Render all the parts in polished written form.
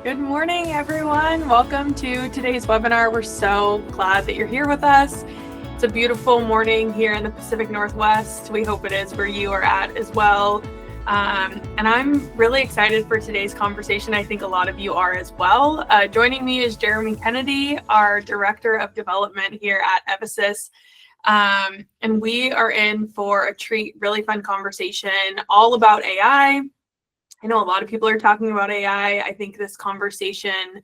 Good morning, everyone. Welcome to today's webinar. We're so glad that you're here with us. It's a beautiful morning here in the Pacific Northwest. We hope it is where you are at as well. And I'm really excited for today's conversation. I think a lot of you are as well. Joining me is Jeremy Kenedy, our Director of Development here at Evosus. And we are in for a treat, really fun conversation all about AI. I know a lot of people are talking about AI. I think this conversation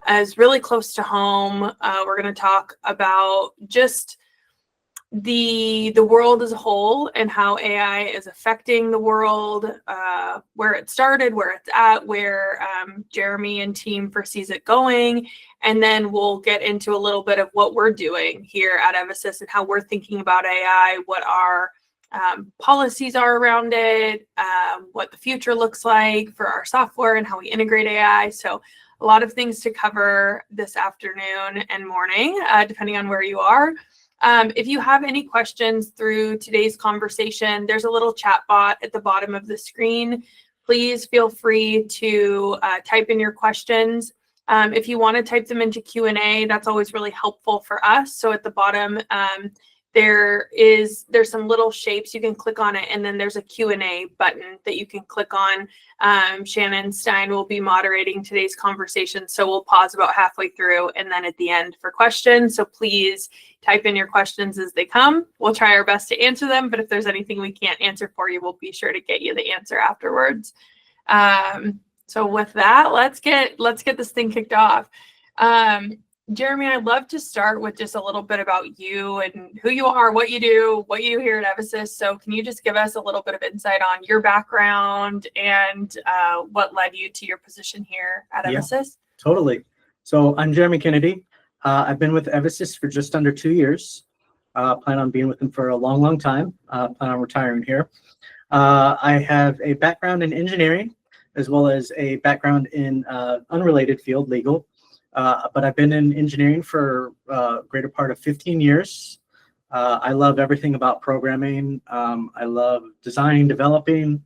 is really close to home. We're going to talk about just the world as a whole and how AI is affecting the world, where it started, where it's at, where Jeremy and team foresees it going. And then we'll get into a little bit of what we're doing here at Evosus and how we're thinking about AI, what our policies are around it, what the future looks like for our software and how we integrate AI. So a lot of things to cover this afternoon and morning, depending on where you are. If you have any questions through today's conversation, there's a little chat bot at the bottom of the screen. Please feel free to type in your questions. If you want to type them into Q&A, that's always really helpful for us. So at the bottom, there's some little shapes you can click on it, and then there's a Q&A button that you can click on. Shannon Stein will be moderating today's conversation, so we'll pause about halfway through and then at the end for questions. So please type in your questions as they come. We'll try our best to answer them, but if there's anything we can't answer for you, we'll be sure to get you the answer afterwards. So with that, let's get this thing kicked off. Jeremy, I'd love to start with just a little bit about you and who you are, what you do here at Evosus. So can you just give us a little bit of insight on your background and what led you to your position here at Evosus? Yeah, totally. So I'm Jeremy Kenedy. I've been with Evosus for just under 2 years. Plan on being with them for a long, long time. Plan on retiring here. I have a background in engineering as well as a background in unrelated field, legal. But I've been in engineering for a greater part of 15 years. I love everything about programming. I love designing, developing.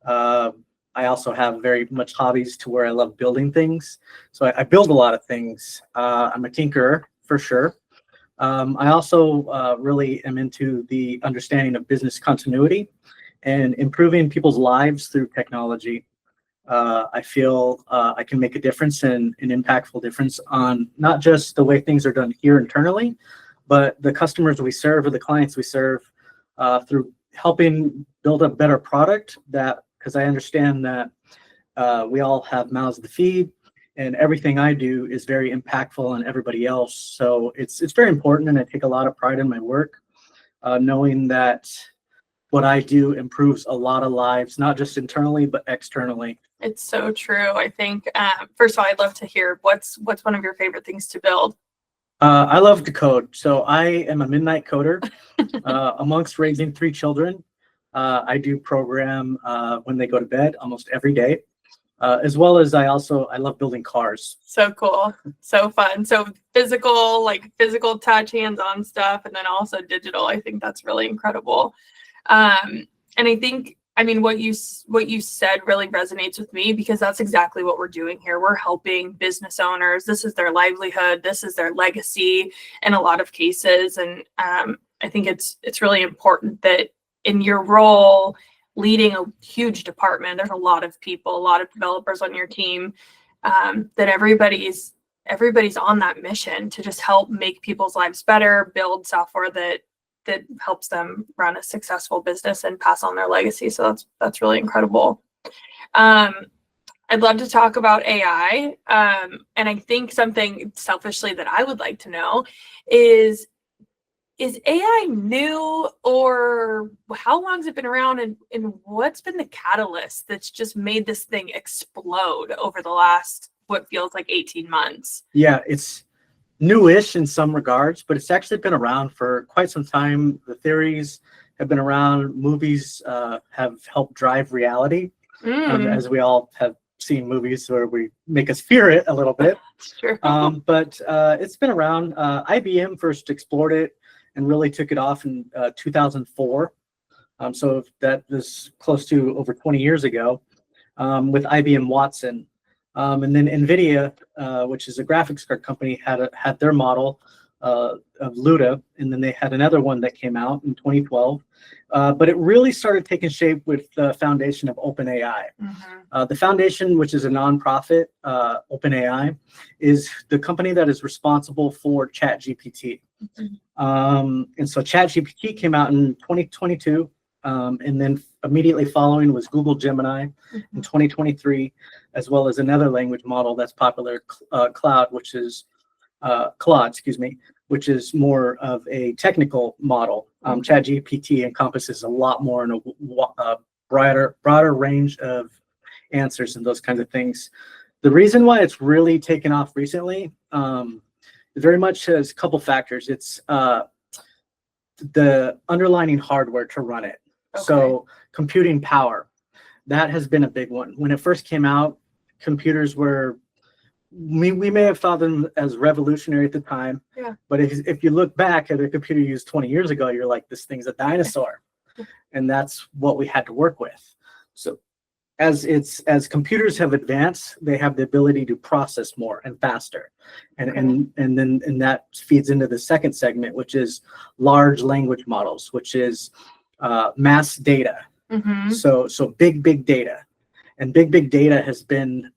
I also have very much hobbies to where I love building things. So I build a lot of things. I'm a tinkerer for sure. I also really am into the understanding of business continuity and improving people's lives through technology. I feel I can make a difference and an impactful difference on not just the way things are done here internally, but the customers we serve or the clients we serve through helping build a better product. That because I understand that we all have mouths to feed, and everything I do is very impactful on everybody else. So it's very important, and I take a lot of pride in my work, knowing that what I do improves a lot of lives, not just internally, but externally. It's so true. I think, first of all, I'd love to hear what's one of your favorite things to build? I love to code. So I am a midnight coder. Amongst raising 3 children, I do program when they go to bed almost every day, as well as I love building cars. So cool. So fun. So physical touch, hands-on stuff, and then also digital. I think that's really incredible. And I think, what you said really resonates with me, because that's exactly what we're doing here. We're helping business owners. This is their livelihood. This is their legacy in a lot of cases. And I think it's really important that in your role, leading a huge department, there's a lot of people, a lot of developers on your team, that everybody's on that mission to just help make people's lives better, build software that helps them run a successful business and pass on their legacy. So that's really incredible. I'd love to talk about AI. And I think something selfishly that I would like to know is AI new, or how long has it been around, and what's been the catalyst that's just made this thing explode over the last, what feels like 18 months? Yeah, it's newish in some regards, but it's actually been around for quite some time. The theories have been around. Movies have helped drive reality, as we all have seen movies where we make us fear it a little bit. Sure. But it's been around. IBM first explored it and really took it off in 2004. So that was close to over 20 years ago, with IBM Watson. And then NVIDIA, which is a graphics card company, had their model of Luda, and then they had another one that came out in 2012. But it really started taking shape with the foundation of OpenAI. The foundation, which is a nonprofit, OpenAI, is the company that is responsible for ChatGPT. And so ChatGPT came out in 2022, and then immediately following was Google Gemini in 2023, as well as another language model that's popular, Claude, which is which is more of a technical model. ChatGPT encompasses a lot more in a broader range of answers and those kinds of things. The reason why it's really taken off recently very much has a couple factors. It's the underlying hardware to run it. So computing power, that has been a big one. When it first came out, computers were, we may have thought them as revolutionary at the time, but if you look back at a computer used 20 years ago, you're like, this thing's a dinosaur. And that's what we had to work with. So as computers have advanced, they have the ability to process more and faster. And that feeds into the second segment, which is large language models, which is mass data. So big data. And big data has been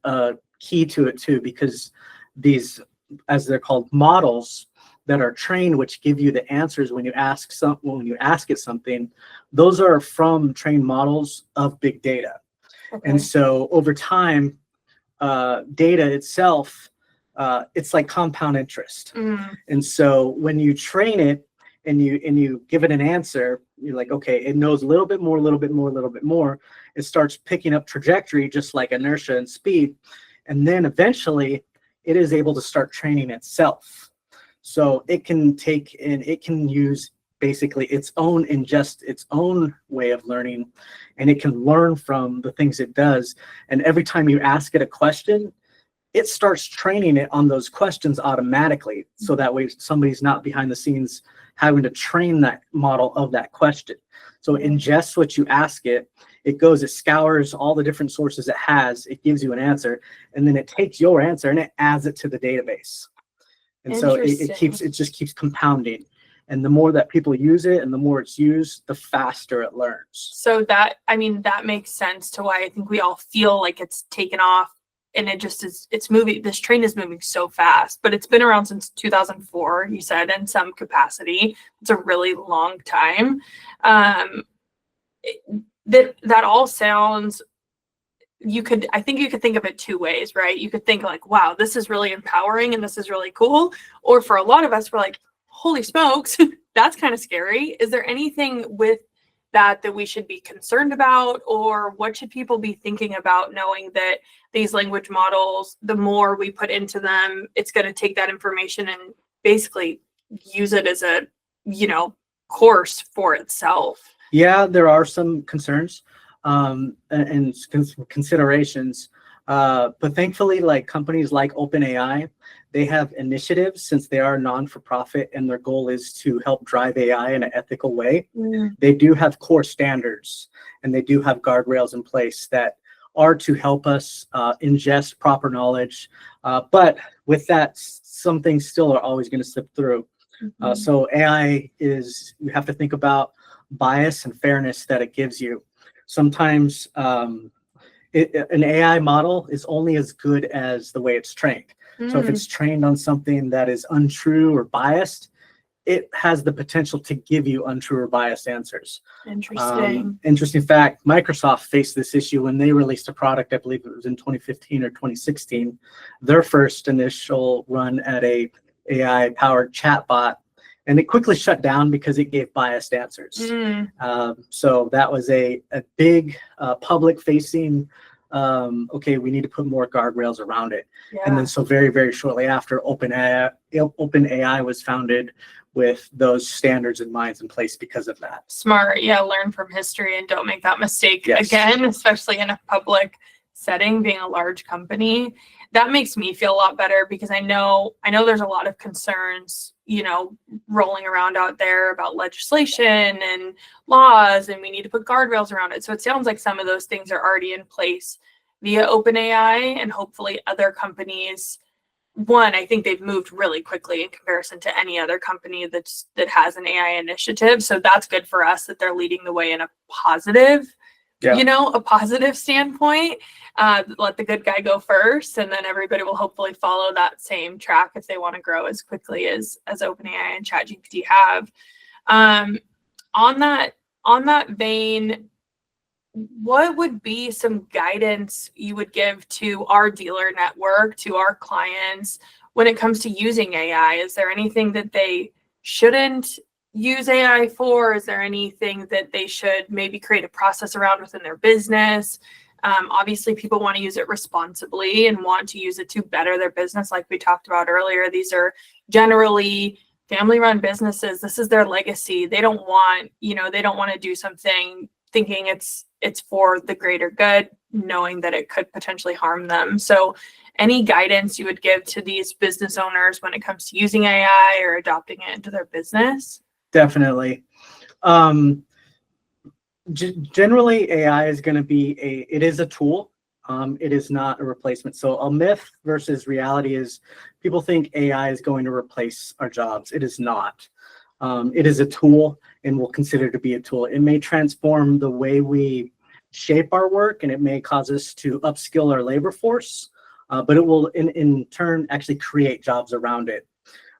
key to it too, because these, as they're called, models that are trained, which give you the answers when you ask it something, those are from trained models of big data. And so over time, data itself, it's like compound interest. And so when you train it and you give it an answer, you're like, okay, it knows a little bit more, a little bit more, a little bit more. It starts picking up trajectory, just like inertia and speed. And then eventually it is able to start training itself. So it can take and it can use basically its own way of learning, and it can learn from the things it does. And every time you ask it a question, it starts training it on those questions automatically. So that way somebody's not behind the scenes having to train that model of that question. So it ingests what you ask it. It goes, it scours all the different sources it has. It gives you an answer, and then it takes your answer and it adds it to the database. And so it just keeps compounding. And the more that people use it and the more it's used, the faster it learns. So that makes sense to why I think we all feel like it's taken off, and it's moving. This train is moving so fast, but it's been around since 2004, you said, in some capacity. It's a really long time. That all sounds, I think you could think of it two ways, right? You could think like, wow, this is really empowering and this is really cool. Or for a lot of us, we're like, holy smokes, that's kind of scary. Is there anything with that we should be concerned about, or what should people be thinking about, knowing that these language models, the more we put into them, it's going to take that information and basically use it as a, course for itself? Yeah, there are some concerns and considerations, but thankfully, like companies like OpenAI, they have initiatives, since they are non-for-profit and their goal is to help drive AI in an ethical way. They do have core standards and they do have guardrails in place that are to help us ingest proper knowledge. But with that, some things still are always going to slip through. So AI you have to think about bias and fairness that it gives you. Sometimes an AI model is only as good as the way it's trained. So if it's trained on something that is untrue or biased, it has the potential to give you untrue or biased answers. Interesting fact, Microsoft faced this issue when they released a product, I believe it was in 2015 or 2016, their first initial run at a AI-powered chatbot, and it quickly shut down because it gave biased answers. So that was a big public-facing, okay, we need to put more guardrails around it. And then so very, very shortly after, OpenAI was founded with those standards and minds in place because of that. Smart. Yeah, learn from history and don't make that mistake again, especially in a public setting, being a large company. That makes me feel a lot better, because I know there's a lot of concerns, rolling around out there about legislation and laws, and we need to put guardrails around it. So it sounds like some of those things are already in place via OpenAI, and hopefully other companies. One, I think they've moved really quickly in comparison to any other company that has an AI initiative. So that's good for us that they're leading the way in a positive, a positive standpoint. Let the good guy go first, and then everybody will hopefully follow that same track if they want to grow as quickly as OpenAI and ChatGPT have. On that vein, what would be some guidance you would give to our dealer network, to our clients, when it comes to using AI? Is there anything that they shouldn't use AI for? Is there anything that they should maybe create a process around within their business? Obviously, people want to use it responsibly and want to use it to better their business, like we talked about earlier. These are generally family-run businesses. This is their legacy. They don't want to do something thinking it's for the greater good, knowing that it could potentially harm them. So any guidance you would give to these business owners when it comes to using AI or adopting it into their business? Definitely. Generally, AI is going to be it is a tool. It is not a replacement. So a myth versus reality is people think AI is going to replace our jobs. It is not. It is a tool and will consider to be a tool. It may transform the way we shape our work, and it may cause us to upskill our labor force, but it will in turn actually create jobs around it.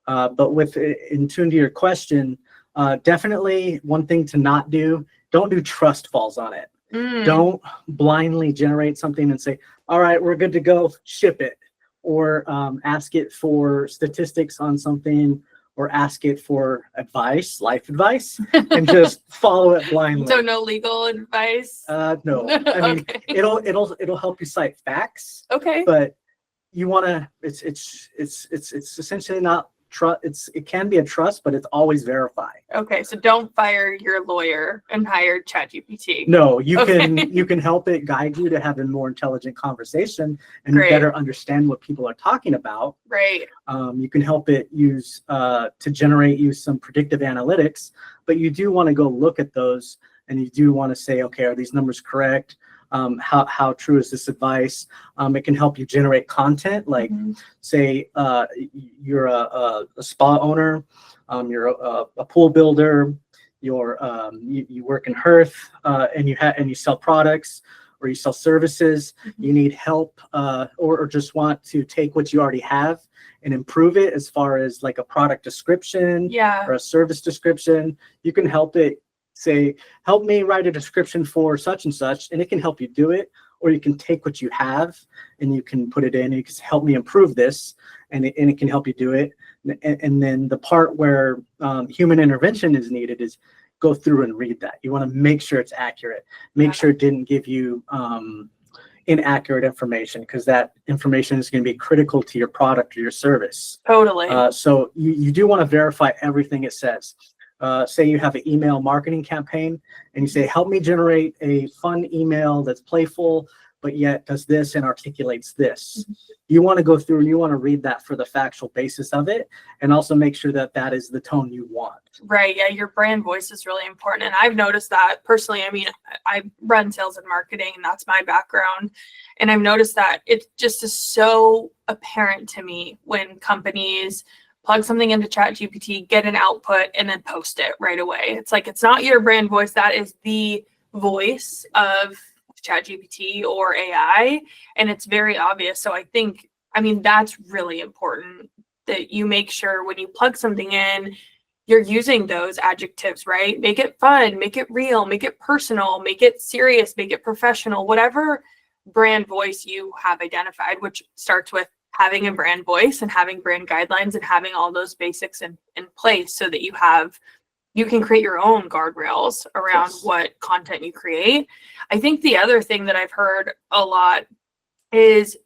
But in tune to your question, definitely one thing to not do, don't do trust falls on it. Don't blindly generate something and say, all right, we're good to go, ship it. Or ask it for statistics on something, or ask it for advice, life advice, and just follow it blindly. So no legal advice? No. I mean, Okay. it'll help you cite facts. Okay. But you want to. It's essentially not trust. It can be a trust, but it's always verify. Okay, so don't fire your lawyer and hire ChatGPT. No, you can help it guide you to have a more intelligent conversation and better understand what people are talking about. Right. You can help it use some predictive analytics, but you do want to go look at those, and you do want to say, okay, are these numbers correct? How true is this advice? It can help you generate content, like say you're a spa owner, you're a pool builder, you work in hearth, and you sell products or you sell services. You need help, or just want to take what you already have and improve it as far as like a product description or a service description. You can help it. Say, help me write a description for such and such, and it can help you do it. Or you can take what you have and you can put it in, and you can help me improve this, and it can help you do it. And then the part where human intervention is needed is go through and read that. You want to make sure it's accurate. Make sure it didn't give you inaccurate information, because that information is going to be critical to your product or your service. Totally. So you do want to verify everything it says. Say you have an email marketing campaign and you say, help me generate a fun email that's playful, but yet does this and articulates this. You want to go through and you want to read that for the factual basis of it, and also make sure that that is the tone you want. Right. Yeah. Your brand voice is really important. And I've noticed that personally. I mean, I run sales and marketing, and that's my background. And I've noticed that it just is so apparent to me when companies plug something into ChatGPT, get an output, and then post it right away. It's like, it's not your brand voice. That is the voice of ChatGPT or AI. And it's very obvious. So I mean, that's really important that you make sure when you plug something in, you're using those adjectives, right? Make it fun, make it real, make it personal, make it serious, make it professional, whatever brand voice you have identified, which starts with having a brand voice and having brand guidelines and having all those basics in place, so that you can create your own guardrails around what content you create. I think the other thing that I've heard a lot is,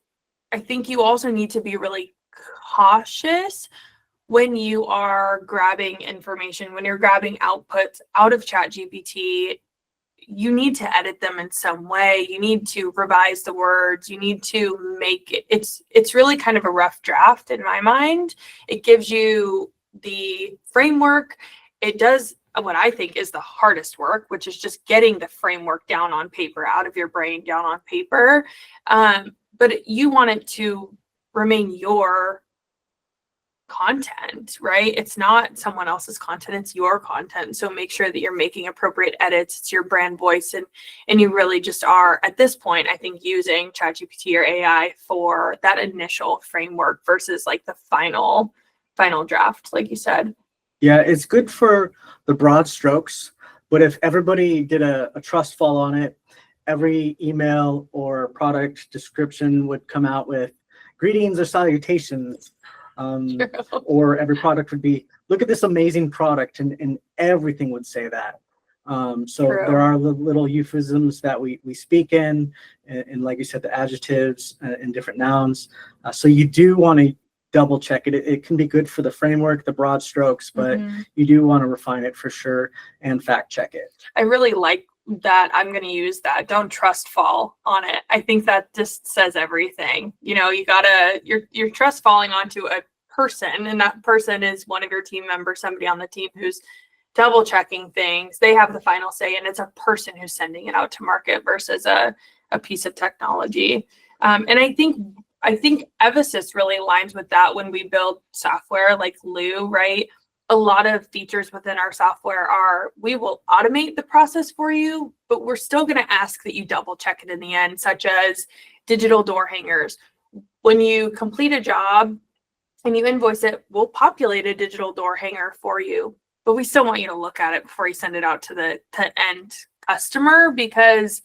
I think you also need to be really cautious when you are grabbing information, when you're grabbing outputs out of ChatGPT. You need to edit them in some way. You need to revise the words. You need to make it. It's really kind of a rough draft in my mind. It gives you the framework. It does what I think is the hardest work, which is just getting the framework down on paper, out of your brain, down on paper. But you want it to remain your content, right? It's not someone else's content, it's your content. So make sure that you're making appropriate edits. It's your brand voice, and you really just are, at this point, I think, using ChatGPT or AI for that initial framework versus like the final draft, like you said. Yeah, it's good for the broad strokes, but if everybody did a trust fall on it, every email or product description would come out with greetings or salutations. Or every product would be, look at this amazing product, and everything would say that. So True. there are little euphemisms that we speak in, and like you said, the adjectives and different nouns. So you do want to double check it. It can be good for the framework, the broad strokes, but you do want to refine it for sure and fact check it. I really like that. I'm going to use that. Don't trust fall on it. I think that just says everything. You know, you're trust falling onto a person, and that person is one of your team members, somebody on the team who's double checking things. They have the final say, and it's a person who's sending it out to market versus a piece of technology. And I think Evosus really aligns with that when we build software like Lou, right? A lot of features within our software are, we will automate the process for you, but we're still going to ask that you double check it in the end, such as digital door hangers. When you complete a job and you invoice it, we'll populate a digital door hanger for you, but we still want you to look at it before you send it out to the end customer, because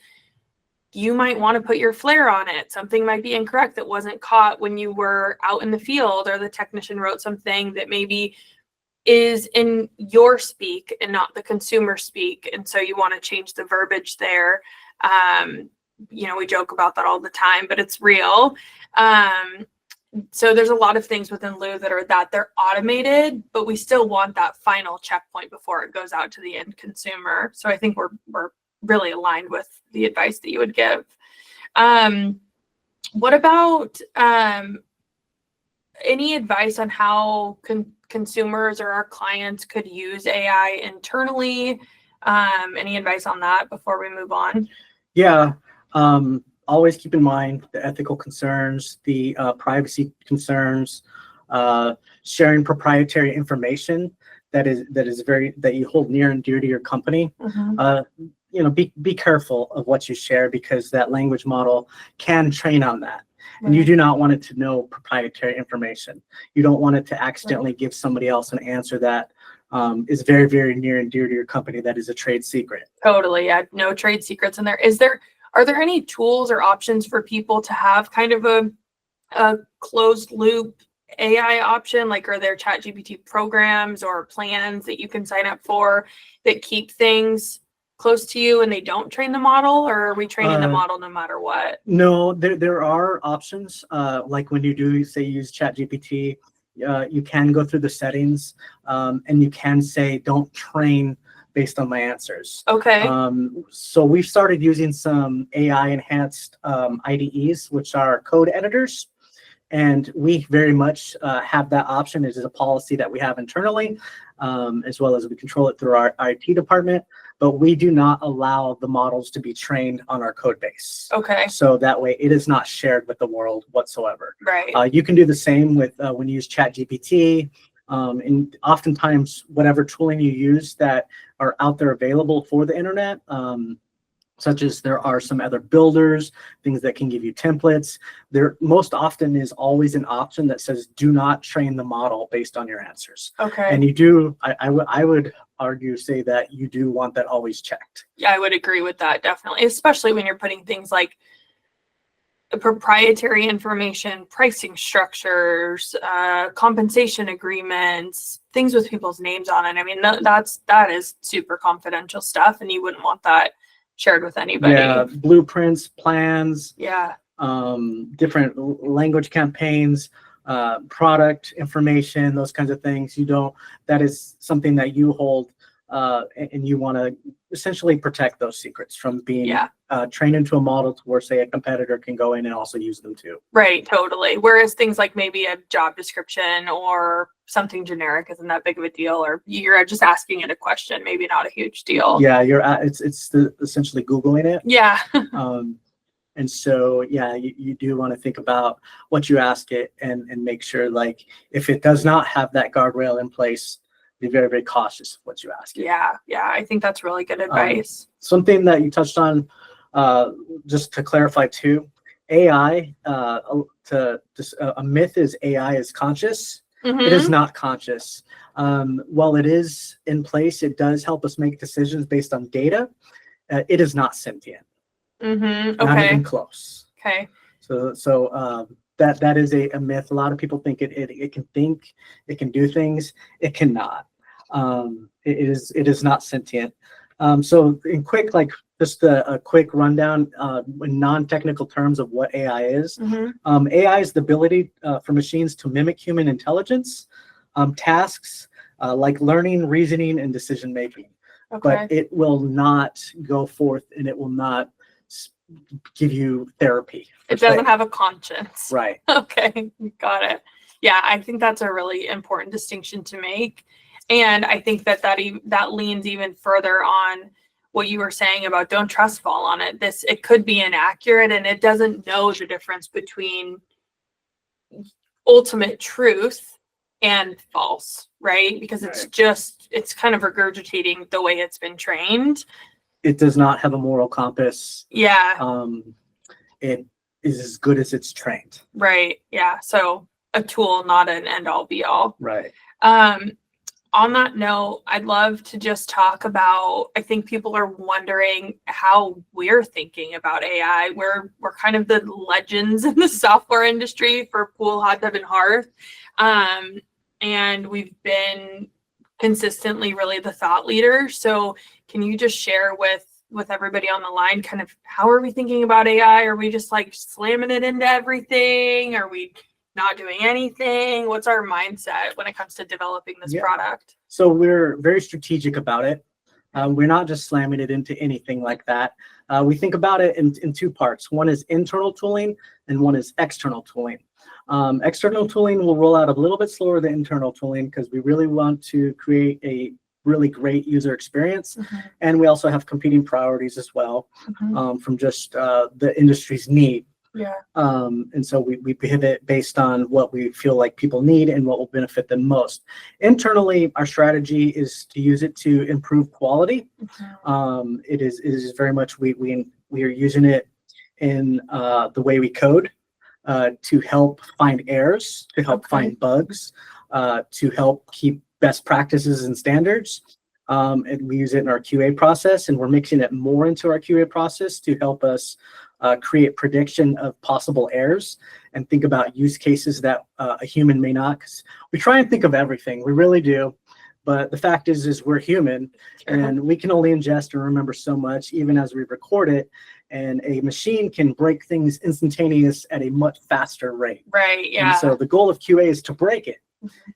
you might want to put your flair on it. Something might be incorrect that wasn't caught when you were out in the field, or the technician wrote something that maybe is in your speak and not the consumer speak. And so you want to change the verbiage there. You know, we joke about that all the time, but it's real. So there's a lot of things within Lou that they're automated, but we still want that final checkpoint before it goes out to the end consumer. So I think we're really aligned with the advice that you would give. What about any advice on how consumers or our clients could use AI internally? Any advice on that before we move on? Yeah, always keep in mind the ethical concerns, the privacy concerns, sharing proprietary information that you hold near and dear to your company. You know, be careful of what you share, because that language model can train on that. And you do not want it to know proprietary information. You don't want it to accidentally give somebody else an answer that is very, very near and dear to your company, that is a trade secret. Totally. Yeah. No trade secrets in there. Are there any tools or options for people to have kind of a closed loop AI option? Like, are there ChatGPT programs or plans that you can sign up for that keep things close to you and they don't train the model, or are we training the model no matter what? No, there are options. Like when you do say use ChatGPT, you can go through the settings and you can say, don't train based on my answers. Okay. So we've started using some AI enhanced IDEs, which are code editors. And we very much have that option. It is a policy that we have internally, as well as we control it through our IT department. But we do not allow the models to be trained on our code base. Okay. So that way it is not shared with the world whatsoever. Right. You can do the same with when you use ChatGPT. And oftentimes, whatever tooling you use that are out there available for the internet, such as there are some other builders, things that can give you templates. There most often is always an option that says, do not train the model based on your answers. Okay. And you do, I would argue, say that you do want that always checked. Yeah, I would agree with that, definitely, especially when you're putting things like proprietary information, pricing structures, compensation agreements, things with people's names on it. I mean, that is super confidential stuff, and you wouldn't want that shared with anybody. Yeah, blueprints, plans. Yeah. Different language campaigns, product information, those kinds of things. That is something that you hold and you want to essentially protect those secrets from being Yeah. trained into a model to where, say, a competitor can go in and also use them too. Right, totally. Whereas things like maybe a job description or something generic isn't that big of a deal, or you're just asking it a question, maybe not a huge deal. Yeah, it's essentially Googling it. Yeah. And so, yeah, you do want to think about what you ask it and make sure, like, if it does not have that guardrail in place, be very, very cautious of what you ask it. Yeah, I think that's really good advice. Something that you touched on, just to clarify too, AI, a myth is AI is conscious. It is not conscious. While it is in place, it does help us make decisions based on data. It is not sentient. Okay. Not even close. Okay. So that is a myth. A lot of people think it can think, it can do things. It cannot. It is not sentient. So in quick, like just a quick rundown in non-technical terms of what AI is. AI is the ability for machines to mimic human intelligence, tasks like learning, reasoning, and decision making. Okay. But it will not go forth and it will not give you therapy. It doesn't have a conscience. Right. Okay, got it. Yeah, I think that's a really important distinction to make. And I think that leans even further on what you were saying about don't trust fall on it. It could be inaccurate and it doesn't know the difference between ultimate truth and false, right? Because it's kind of regurgitating the way it's been trained. It does not have a moral compass. Yeah. It is as good as it's trained. Right. Yeah. So a tool, not an end all be all. Right. On that note, I'd love to just talk about, I think people are wondering how we're thinking about AI. We're kind of the legends in the software industry for pool, hot tub, and hearth. And we've been consistently really the thought leader. So can you just share with everybody on the line kind of how are we thinking about AI? Are we just like slamming it into everything? Are we not doing anything? What's our mindset when it comes to developing this product? So we're very strategic about it. We're not just slamming it into anything like that. We think about it in two parts. One is internal tooling and one is external tooling. External tooling will roll out a little bit slower than internal tooling because we really want to create a really great user experience. And we also have competing priorities as well from just the industry's need. Yeah. And so we pivot based on what we feel like people need and what will benefit them most. Internally, our strategy is to use it to improve quality. It is very much we are using it in the way we code to help find errors, to help find bugs, to help keep best practices and standards. And we use it in our QA process, and we're mixing it more into our QA process to help us create prediction of possible errors and think about use cases that a human may not. Because we try and think of everything, we really do. But the fact is we're human, and we can only ingest and remember so much, even as we record it. And a machine can break things instantaneous at a much faster rate. Right. Yeah. And so the goal of QA is to break it.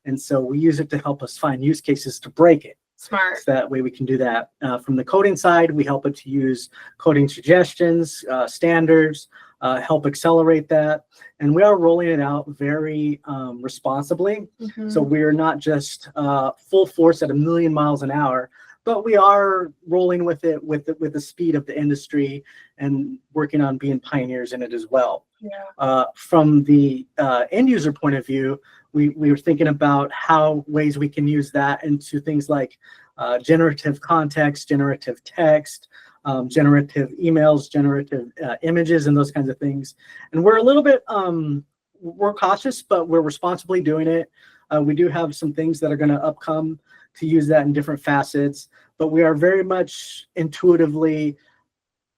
And so we use it to help us find use cases to break it. Smart. So that way we can do that. From the coding side, we help it to use coding suggestions, standards, help accelerate that. And we are rolling it out very responsibly. So we're not just full force at 1,000,000 miles an hour, but we are rolling with it with the speed of the industry and working on being pioneers in it as well. Yeah. From the end user point of view, we were thinking about how ways we can use that into things like generative context, generative text, generative emails, generative images, and those kinds of things. And we're a little bit we're cautious, but we're responsibly doing it. We do have some things that are going to upcome to use that in different facets, but we are very much intuitively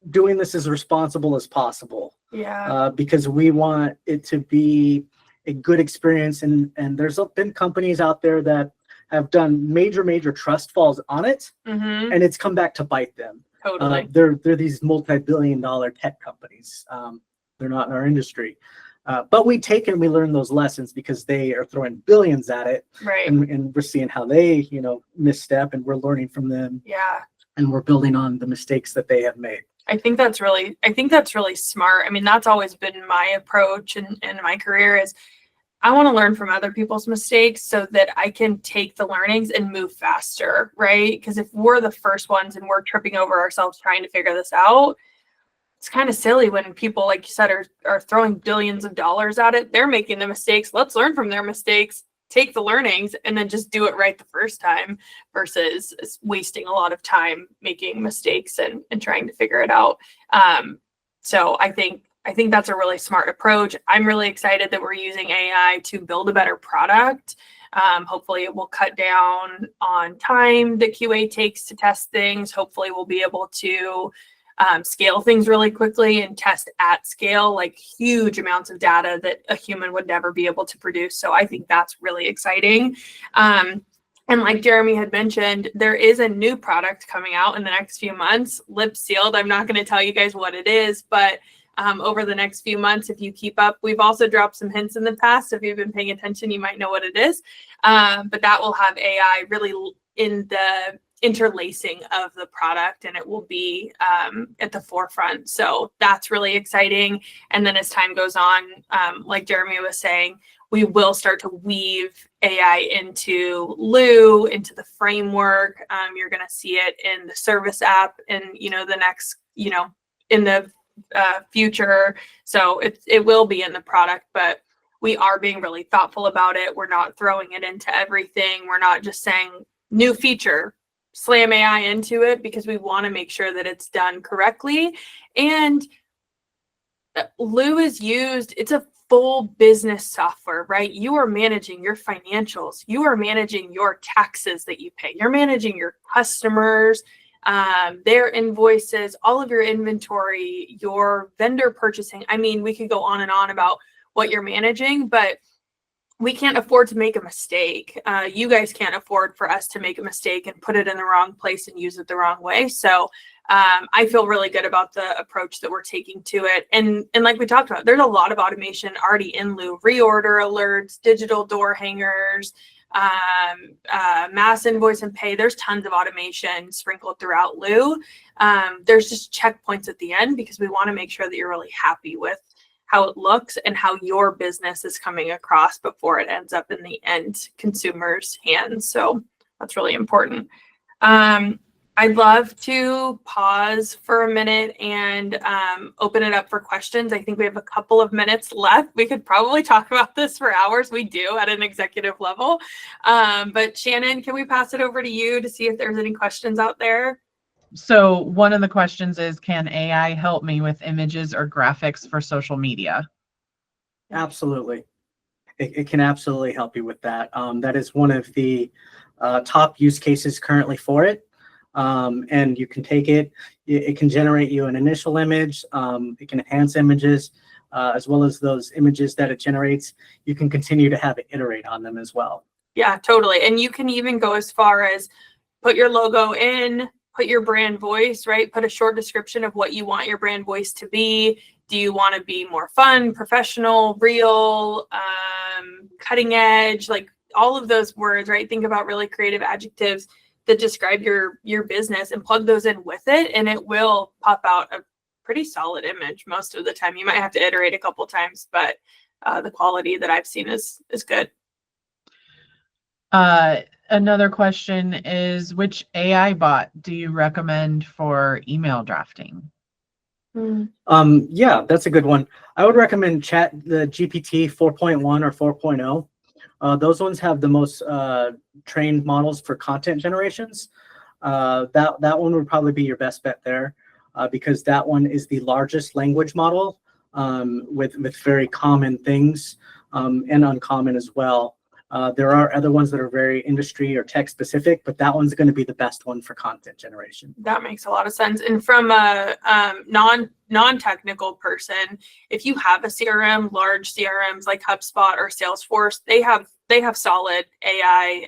doing this as responsible as possible. Yeah. Because we want it to be a good experience, and there's been companies out there that have done major trust falls on it, and it's come back to bite them. Totally. They're these multi-billion-dollar tech companies. They're not in our industry. But we take and we learn those lessons because they are throwing billions at it, Right. and we're seeing how they, misstep, and we're learning from them. Yeah. and we're building on the mistakes that they have made. I think that's really smart. I mean, that's always been my approach in my career is I want to learn from other people's mistakes so that I can take the learnings and move faster, right? Because if we're the first ones and we're tripping over ourselves trying to figure this out, it's kind of silly when people, like you said, are throwing billions of dollars at it. They're making the mistakes. Let's learn from their mistakes, take the learnings, and then just do it right the first time versus wasting a lot of time making mistakes and trying to figure it out. So I think that's a really smart approach. I'm really excited that we're using AI to build a better product. Hopefully it will cut down on time that QA takes to test things. Hopefully we'll be able to scale things really quickly and test at scale, like huge amounts of data that a human would never be able to produce. So I think that's really exciting. And like Jeremy had mentioned, there is a new product coming out in the next few months, lip sealed. I'm not going to tell you guys what it is, but over the next few months, if you keep up, we've also dropped some hints in the past. If you've been paying attention, you might know what it is. But that will have AI really in the interlacing of the product, and it will be at the forefront. So that's really exciting. And then as time goes on, like Jeremy was saying, we will start to weave AI into Lou, into the framework. You're going to see it in the service app in the next in the future. So it will be in the product, but we are being really thoughtful about it. We're not throwing it into everything. We're not just saying new feature, slam AI into it, because we want to make sure that it's done correctly. And Lou is used, it's a full business software, right? You are managing your financials. You are managing your taxes that you pay. You're managing your customers, their invoices, all of your inventory, your vendor purchasing. I mean, we could go on and on about what you're managing, but we can't afford to make a mistake. You guys can't afford for us to make a mistake and put it in the wrong place and use it the wrong way. So I feel really good about the approach that we're taking to it. And like we talked about, there's a lot of automation already in Lou, reorder alerts, digital door hangers, mass invoice and pay. There's tons of automation sprinkled throughout Lou. There's just checkpoints at the end because we want to make sure that you're really happy with how it looks and how your business is coming across before it ends up in the end consumer's hands. So that's really important. I'd love to pause for a minute and open it up for questions. I think we have a couple of minutes left. We could probably talk about this for hours. We do at an executive level. But Shannon, can we pass it over to you to see if there's any questions out there? So one of the questions is, can AI help me with images or graphics for social media? Absolutely. It can absolutely help you with that. That is one of the top use cases currently for it. And you can take it, it can generate you an initial image. It can enhance images, as well as those images that it generates. You can continue to have it iterate on them as well. Yeah, totally. And you can even go as far as put your logo in, put your brand voice, right? Put a short description of what you want your brand voice to be. Do you want to be more fun, professional, real, cutting edge, like all of those words, right? Think about really creative adjectives that describe your business and plug those in with it, and it will pop out a pretty solid image most of the time. You might have to iterate a couple times, but the quality that I've seen is good. Another question is, which AI bot do you recommend for email drafting? Yeah, that's a good one. I would recommend the GPT 4.1 or 4.0. Those ones have the most trained models for content generations. That one would probably be your best bet there, because that one is the largest language model with very common things and uncommon as well. There are other ones that are very industry or tech specific, but that one's going to be the best one for content generation. That makes a lot of sense. And from a non-technical person, if you have a CRM, large CRMs like HubSpot or Salesforce, they have solid AI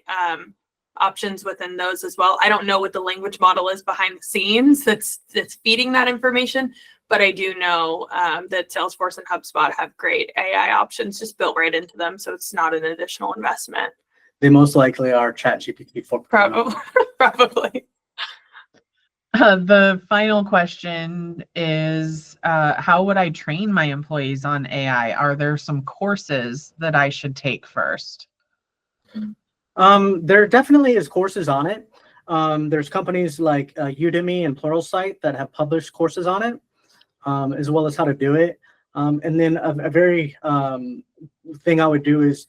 options within those as well. I don't know what the language model is behind the scenes that's feeding that information, but I do know that Salesforce and HubSpot have great AI options just built right into them, so it's not an additional investment. They most likely are ChatGPT 4.0. Probably. The final question is, how would I train my employees on AI? Are there some courses that I should take first? There definitely is courses on it. There's companies like Udemy and Pluralsight that have published courses on it, as well as how to do it. And then a very thing I would do is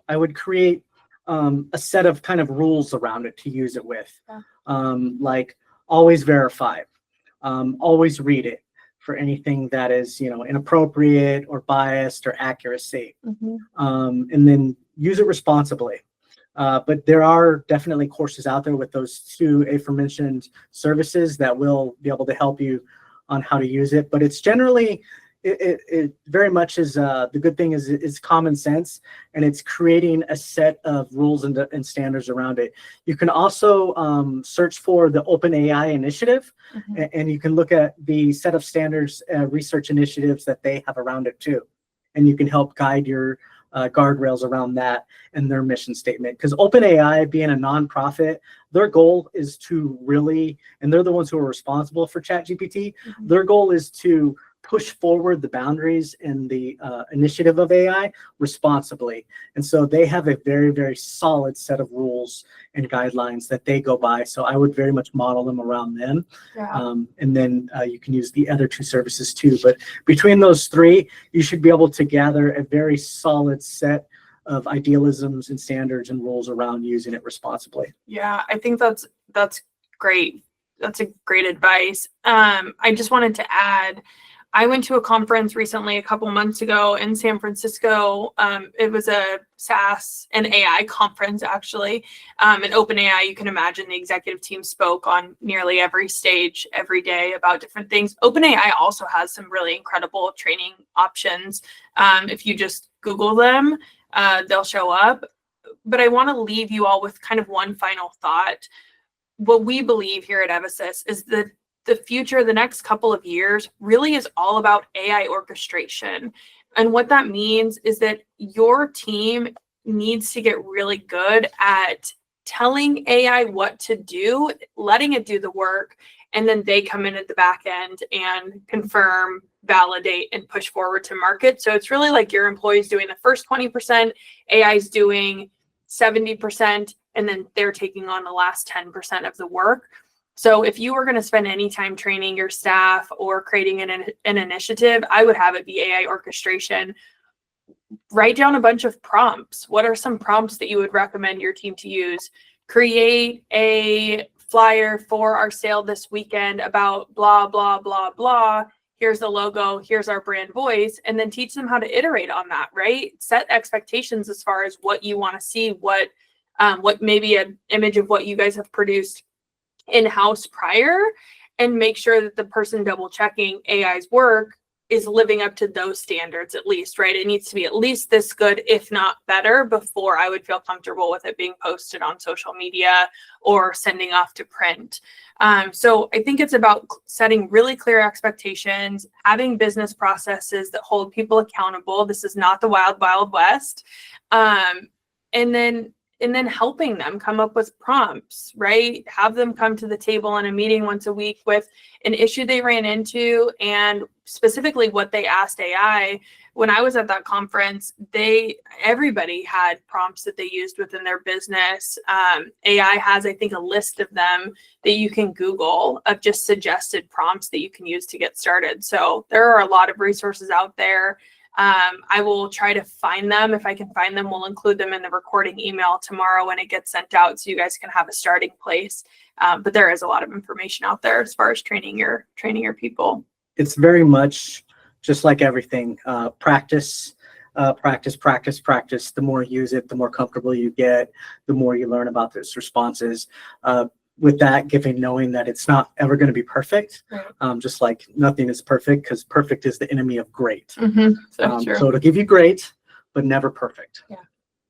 I would create a set of kind of rules around it to use it with. Like always verify, always read it for anything that is, inappropriate or biased or accuracy. And then use it responsibly. But there are definitely courses out there with those two aforementioned services that will be able to help you on how to use it. But it's generally, it very much is, the good thing is common sense, and it's creating a set of rules and standards around it. You can also search for the OpenAI initiative, and you can look at the set of standards research initiatives that they have around it too. And you can help guide your guardrails around that and their mission statement. Because OpenAI, being a nonprofit, their goal is to really, and they're the ones who are responsible for ChatGPT, their goal is to push forward the boundaries and the initiative of AI responsibly. And so they have a very, very solid set of rules and guidelines that they go by. So I would very much model them around them. And then you can use the other two services too. But between those three, you should be able to gather a very solid set of idealisms and standards and rules around using it responsibly. Yeah, I think that's great. That's a great advice. I just wanted to add, I went to a conference recently, a couple months ago in San Francisco. It was a SaaS and AI conference, actually. And OpenAI, you can imagine the executive team spoke on nearly every stage every day about different things. OpenAI also has some really incredible training options. If you just Google them, they'll show up. But I want to leave you all with kind of one final thought. What we believe here at Evosus is that the future, the next couple of years, really is all about AI orchestration. And what that means is that your team needs to get really good at telling AI what to do, letting it do the work, and then they come in at the back end and confirm, validate, and push forward to market. So it's really like your employees doing the first 20%, AI's doing 70%, and then they're taking on the last 10% of the work. So if you were going to spend any time training your staff or creating an initiative, I would have it be AI orchestration. Write down a bunch of prompts. What are some prompts that you would recommend your team to use? Create a flyer for our sale this weekend about blah, blah, blah, blah. Here's the logo. Here's our brand voice. And then teach them how to iterate on that, right? Set expectations as far as what you want to see, what maybe an image of what you guys have produced in-house prior, and make sure that the person double checking AI's work is living up to those standards at least, right? It needs to be at least this good, if not better, before I would feel comfortable with it being posted on social media or sending off to print. So I think it's about setting really clear expectations, having business processes that hold people accountable. This is not the wild, wild west. And then helping them come up with prompts, right? Have them come to the table in a meeting once a week with an issue they ran into and specifically what they asked AI. When I was at that conference, everybody had prompts that they used within their business. AI has, I think, a list of them that you can Google of just suggested prompts that you can use to get started. So there are a lot of resources out there. I will try to find them. If I can find them, we'll include them in the recording email tomorrow when it gets sent out so you guys can have a starting place. But there is a lot of information out there as far as training your people. It's very much just like everything. Practice. The more you use it, the more comfortable you get, the more you learn about those responses. With that, knowing that it's not ever going to be perfect, right. Just like nothing is perfect, because perfect is the enemy of great. So it'll give you great, but never perfect. Yeah,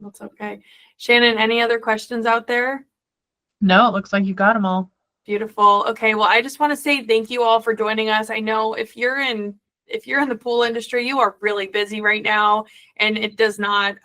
that's okay. Shannon, any other questions out there? No, it looks like you got them all. Beautiful. Okay, well, I just want to say thank you all for joining us. I know if you're in if you're in the pool industry, you are really busy right now, and it does not,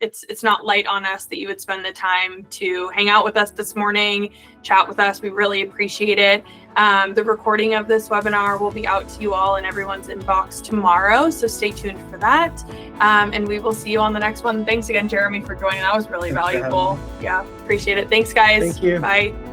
it's not light on us that you would spend the time to hang out with us this morning, chat with us. We really appreciate it. The recording of this webinar will be out to you all in everyone's inbox tomorrow, so stay tuned for that. And we will see you on the next one. Thanks again, Jeremy, for joining. That was really valuable. Yeah, appreciate it. Thanks, guys. Thank you. Bye.